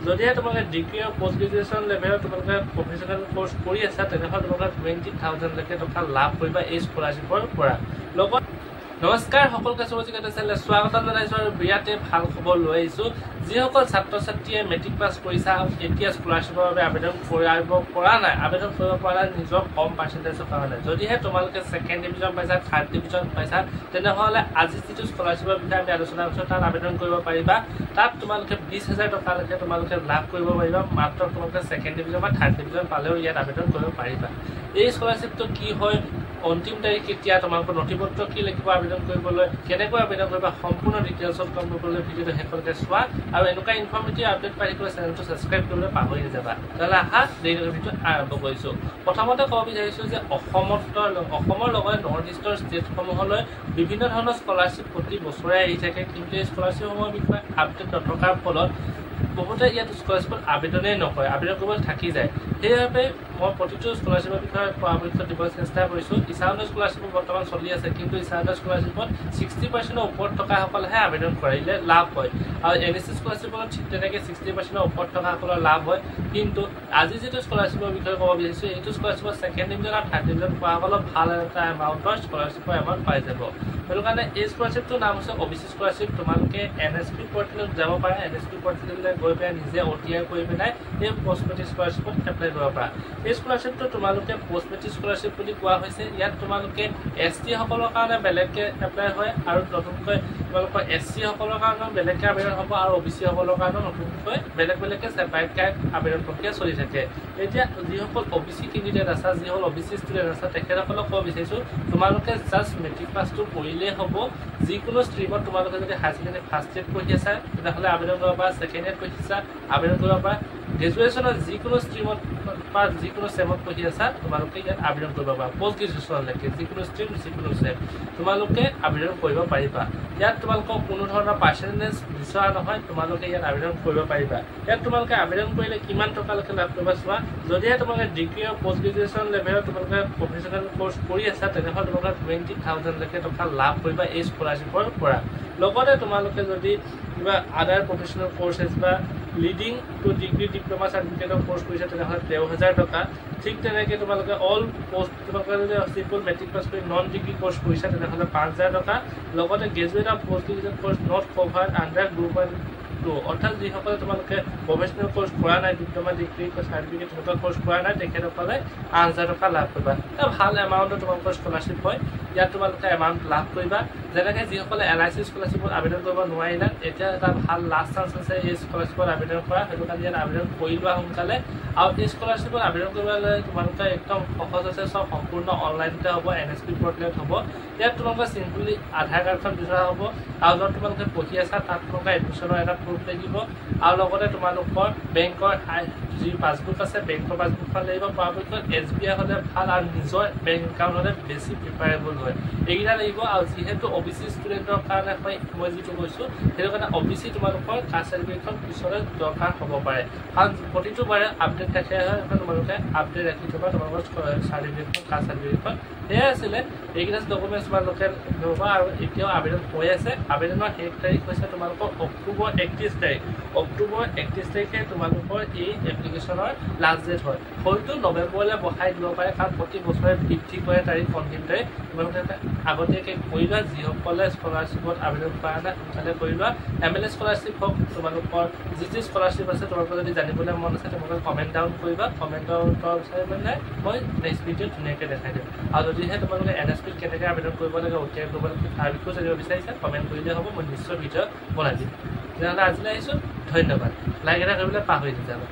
যদিহে তোমালোকে ডিগ্ৰী আৰু পোষ্ট গ্ৰেজুৱেশ্যন লেভেলত তোমালোকে প্ৰফেচনেল কোৰ্চ কৰি আছা তেনেহ'লে তোমালোকে 20,000 লৈকে টকা লাভ কৰিবা এই স্কলাৰশ্বিপৰ পৰা। লগত নমস্কাৰ সকলোকে সমাজিকতা চেনেললৈ স্বাগতম জনাইছোঁ আৰু বিৰাটে ভাল খবৰ লৈ আহিছোঁ। যিসকল ছাত্ৰ ছাত্ৰীয়ে মেট্ৰিক পাছ কৰিছা এতিয়া স্কলাৰশ্বিপৰ বাবে আবেদন কৰিব পৰা নাই নিজৰ কম পাৰ্চেণ্টেজৰ কাৰণে। যদিহে তোমালোকে ছেকেণ্ড ডিভিজন পাইছা, থাৰ্ড ডিভিজন পাইছা তেনেহ'লে আজি যিটো স্কলাৰশ্বিপৰ বিষয়ে আমি আলোচনা কৰিছোঁ তাত আবেদন কৰিব পাৰিবা। তাত তোমালোকে 20,000 টকালৈকে তোমালোকে লাভ কৰিব পাৰিবা। মাত্ৰ তোমালোকে ছেকেণ্ড ডিভিজন বা থাৰ্ড ডিভিজন পালেও ইয়াত আবেদন কৰিব পাৰিবা। এই স্কলাৰশ্বিপটো কি হয়, অন্তিম তাৰিখ কেতিয়া, তোমালোকৰ নথিপত্ৰ কি লাগিব আবেদন কৰিবলৈ, কেনেকৈ আবেদন কৰিবা, সম্পূৰ্ণ ডিটেইলছত গম পাবলৈ ভিডিঅ'টো শেষলৈকে চোৱা আৰু এনেকুৱা ইনফৰ্মেটিভ আপডেট পাই থাকিলে চেনেলটো ছাবস্ক্ৰাইব কৰিবলৈ পাহৰি নাযাবা। তেতিয়াহ'লে আহা দেৰিকৈ ভিডিঅ'টো আৰম্ভ কৰিছোঁ। প্ৰথমতে ক'ব বিচাৰিছোঁ যে অসমৰ লগতে নৰ্থ ইষ্টৰ ষ্টেটসমূহলৈ বিভিন্ন ধৰণৰ স্কলাৰশ্বিপ প্ৰতি বছৰে আহি থাকে, কিন্তু এই স্কলাৰশ্বিপসমূহৰ বিষয়ে আপডেট নথকাৰ ফলত বহুতে ইয়াত স্কলাৰশ্বিপত আবেদনেই নকৰে, আবেদন কৰিব থাকি যায়। সেইবাবে মই প্ৰতিটো স্কলাৰশ্বিপৰ বিষয়ে পৰামৰ্শ দিবলৈ চেষ্টা কৰিছোঁ। ইছাউণ্ডৰ স্কলাৰশ্বিপ বৰ্তমান চলি আছে, কিন্তু ইছাউণ্ডৰ স্কলাৰশ্বিপত 60% ওপৰত থকাসকলেহে আবেদন কৰিলে লাভ হয় আৰু NSC স্কলাৰশ্বিপত ঠিক তেনেকৈ 60% ওপৰত থকাসকলৰ লাভ হয়। কিন্তু আজি যিটো স্কলাৰশ্বিপৰ বিষয়ে ক'ব বিচাৰিছোঁ এইটো স্কলাৰশ্বিপত ছেকেণ্ড ডিভিজন আৰু থাৰ্ড ডিভিজন পোৱাসকলক ভাল এটা এমাউণ্টৰ স্কলাৰশ্বিপৰ এমাউণ্ট পাই যাব। সেইটো কাৰণে এই স্কলাৰশ্বিপটোৰ নাম হৈছে OBC স্কলাৰশ্বিপ। তোমালোকে NSP পৰ্টেলত যাব পাৰা, NSP পৰ্টেললৈ গৈ পেলাই নিজে OTI কৰি পেলাই এই পোষ্ট মেট্ৰিক স্কলাৰশ্বিপত এপ্লাই কৰিব পাৰা। এই স্কলাৰশ্বিপটো তোমালোকে পোষ্ট মেট্ৰিক স্কলাৰশ্বিপ বুলি কোৱা হৈছে। ইয়াত তোমালোকে ST সকলৰ কাৰণে বেলেগকৈ এপ্লাই হয় আৰু নতুনকৈ তোমালোকৰ SC সকলৰ কাৰণেও বেলেগকৈ আবেদন হ'ব আৰু OBC সকলৰ কাৰণেও নতুনকৈ বেলেগকৈ ছেপাৰেটকৈ আবেদন প্ৰক্ৰিয়া চলি থাকে। এতিয়া যিসকল OBC কেণ্ডিডেট আছা, যিসকল OBC ষ্টুডেণ্ট আছা তেখেতসকলক ক'ব বিচাৰিছোঁ তোমালোকে জাষ্ট মেট্ৰিক পাছটো কৰিলেই হ'ব। যিকোনো ষ্ট্ৰীমত তোমালোকে যদি হায়াৰ ছেকেণ্ডেৰী ফাৰ্ষ্ট ইয়েৰ পঢ়ি আছা তেতিয়াহ'লে আবেদন কৰিব পাৰা, ছেকেণ্ড ইয়েৰ পঢ়িছা আবেদন কৰিব পাৰা, গ্ৰেজুৱেশ্যনৰ যিকোনো ষ্ট্ৰীমত বা যিকোনো ছেমত পঢ়ি আছা তোমালোকে ইয়াত আবেদন কৰিব পাৰা। পোষ্ট গ্ৰেজুৱেশ্যনলৈকে যিকোনো ষ্ট্ৰীম যিকোনো ছেম তোমালোকে আবেদন কৰিব পাৰিবা। ইয়াত তোমালোকক কোনো ধৰণৰ পাৰ্চেণ্টেজ বিচৰা নহয়, তোমালোকে ইয়াত আবেদন কৰিব পাৰিবা। ইয়াত তোমালোকে আবেদন কৰিলে কিমান টকালৈকে লাভ কৰিবা চোৱা। যদিহে তোমালোকে ডিগ্ৰী আৰু পোষ্ট গ্ৰেজুৱেশ্যন লেভেলত তোমালোকে প্ৰফেচনেল কোৰ্চ কৰি আছা তেনেহ'লে তোমালোকে 20,000 লৈকে টকা লাভ কৰিবা এই স্কলাৰশ্বিপৰ পৰা। লগতে তোমালোকে যদি কিবা আদাৰ প্ৰফেচনেল কোৰ্চেছ বা লিডিং টু ডিগ্ৰী ডিপ্ল'মা চাৰ্টিফিকেটৰ কোৰ্চ কৰিছে তেনেহ'লে 13,000 টকা। ঠিক তেনেকৈ তোমালোকে অল পোষ্ট তোমালোকে যদি চিম্পল মেট্ৰিক পাছ কৰি নন ডিগ্ৰী কোৰ্চ কৰিছা তেনেহ'লে 5,000 টকা। লগতে গ্ৰেজুৱেট আৰু post graduate course not covered under group 1 2 অৰ্থাৎ যিসকলে তোমালোকে প্ৰফেচনেল কোৰ্চ কৰা নাই, ডিপ্ল'মা ডিগ্ৰী চাৰ্টিফিকেট তেনেকুৱা কোৰ্চ কৰা নাই তেখেতসকলে 8,000 টকা লাভ কৰিবা। এটা ভাল এমাউণ্টৰ তোমালোকৰ স্কলাৰশ্বিপ হয়। ইয়াত তোমালোকে এমাউণ্ট লাভ কৰিবা। যেনেকৈ যিসকলে LIC স্কলাৰশ্বিপত আবেদন কৰিব নোৱাৰিলা এতিয়া এটা ভাল লাষ্ট চান্স আছে এই স্কলাৰশ্বিপত আবেদন কৰা। সেইটো কাৰণে ইয়াত আবেদন কৰি লোৱা সোনকালে। আৰু এই স্কলাৰশ্বিপত আবেদন কৰিবলৈ তোমালোকে একদম সহজ আছে, চব সম্পূৰ্ণ অনলাইনতে হ'ব, NSP পৰ্টেলত হ'ব। ইয়াত তোমালোকে চিম্পলি আধাৰ কাৰ্ডখন বিচৰা হ'ব আৰু য'ত তোমালোকে পঢ়ি আছা তাত তোমালোকে এডমিশ্যনৰ এটা প্ৰুফ লাগিব আৰু লগতে তোমালোকৰ বেংকৰ যি পাছবুক আছে বেংকৰ পাছবুকখন লাগিব। পৰাপক্ষত SBI হ'লে ভাল আৰু নিজৰ বেংক একাউণ্ট হ'লে বেছি প্ৰিফাৰেবল হয়। এইকেইটা লাগিব আৰু যিহেতু OBC ষ্টুডেণ্টৰ কাৰণে হয় মই যিটো কৈছোঁ সেইটো কাৰণে OBC তোমালোকৰ কাষ্ট চাৰ্টিফিকেটখন পিছলৈ দৰকাৰ হ'ব পাৰে, কাৰণ প্ৰতিটো বাৰে আপডেট ৰাখি হয় তোমালোকে আপডেট ৰাখি থ'বা তোমালোকৰ চাৰ্টিফিকেটখন কাষ্ট চাৰ্টিফিকেটখন। সেয়াই আছিলে এইকেইটা ডকুমেণ্টছ তোমালোকে ল'বা আৰু এতিয়াও আবেদন হৈ আছে। আবেদনৰ শেষ তাৰিখ হৈছে তোমালোকৰ অক্টোবৰ 31 তাৰিখ। অক্টোবৰ 31 তাৰিখে তোমালোকৰ এই এপ্লিকেশ্যনৰ লাষ্ট ডেট হয়। হয়তো নৱেম্বৰলৈ বঢ়াই দিব পাৰে, কাৰণ প্ৰতি বছৰে বৃদ্ধি কৰে তাৰিখ অন্তিম তাৰিখ। তোমালোকে আগতীয়াকৈ কৰি লোৱা, যিসকলে স্কলাৰশ্বিপত আবেদন কৰা নাই সোনকালে কৰি লোৱা। MLA স্কলাৰশ্বিপ হওক, তোমালোকৰ যি যি স্কলাৰশ্বিপ আছে তোমালোকৰ যদি জানিবলৈ মন আছে তোমালোকে কমেণ্ট ডাউন কৰিবা। কমেণ্টৰ উত্তৰ বিচাৰি পেলাই মই নেক্সট ভিডিঅ'ত ধুনীয়াকৈ দেখাই দিম। আৰু যদিহে তোমালোকে NSPত কেনেকৈ আবেদন কৰিব লাগে, OTI কৰিব লাগে তাৰ বিষয়েও জানিব বিচাৰিছা কমেণ্ট কৰিলেই হ'ব, মই নিশ্চয় ভিডিঅ' বনাই দিম। তেতিয়াহ'লে আজিলৈ আহিছোঁ, ধন্যবাদ। লাইক এটা কৰিবলৈ পাহৰি নাযাবা।